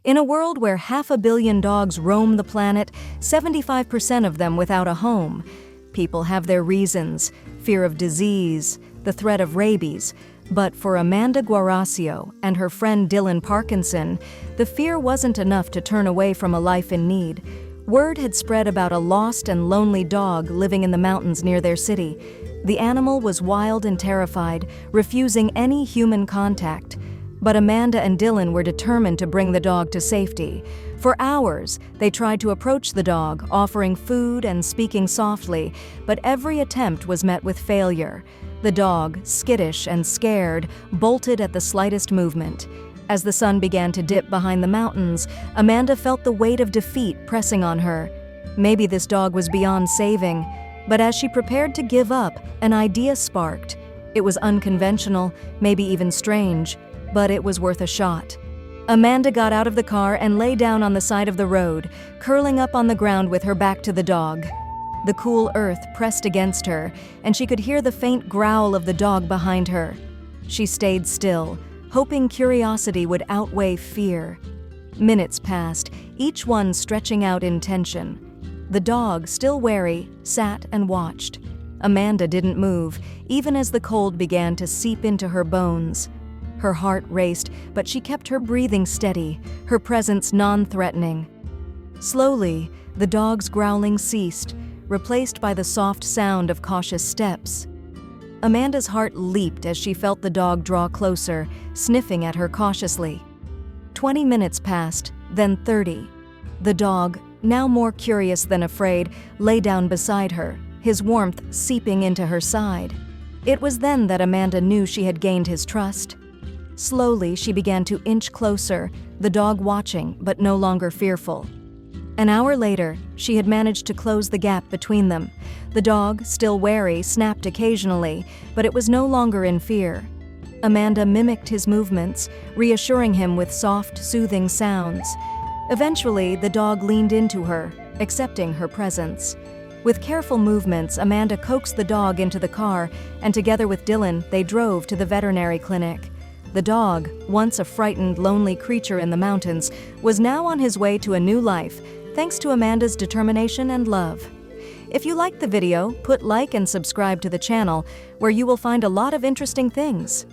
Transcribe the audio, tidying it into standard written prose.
In a world where 500 million dogs roam the planet, 75% of them without a home, people have their reasons: fear of disease, the threat of rabies. But for Amanda Guarascio and her friend Dylan Parkinson, the fear wasn't enough to turn away from a life in need. Word had spread about a lost and lonely dog living in the mountains near their city. The animal was wild and terrified, refusing any human contact. But Amanda and Dylan were determined to bring the dog to safety. For hours, they tried to approach the dog, offering food and speaking softly, but every attempt was met with failure. The dog, skittish and scared, bolted at the slightest movement. As the sun began to dip behind the mountains, Amanda felt the weight of defeat pressing on her. Maybe this dog was beyond saving, but as she prepared to give up, an idea sparked. It was unconventional, maybe even strange, but it was worth a shot. Amanda got out of the car and lay down on the side of the road, curling up on the ground with her back to the dog. The cool earth pressed against her, and she could hear the faint growl of the dog behind her. She stayed still, hoping curiosity would outweigh fear. Minutes passed, each one stretching out in tension. The dog, still wary, sat and watched. Amanda didn't move, even as the cold began to seep into her bones. Her heart raced, but she kept her breathing steady, her presence non-threatening. Slowly, the dog's growling ceased, replaced by the soft sound of cautious steps. Amanda's heart leaped as she felt the dog draw closer, sniffing at her cautiously. 20 minutes passed, then 30. The dog, now more curious than afraid, lay down beside her, his warmth seeping into her side. It was then that Amanda knew she had gained his trust. Slowly, she began to inch closer, the dog watching but no longer fearful. An hour later, she had managed to close the gap between them. The dog, still wary, snapped occasionally, but it was no longer in fear. Amanda mimicked his movements, reassuring him with soft, soothing sounds. Eventually, the dog leaned into her, accepting her presence. With careful movements, Amanda coaxed the dog into the car, and together with Dylan, they drove to the veterinary clinic. The dog, once a frightened, lonely creature in the mountains, was now on his way to a new life, thanks to Amanda's determination and love. If you liked the video, put like and subscribe to the channel, where you will find a lot of interesting things.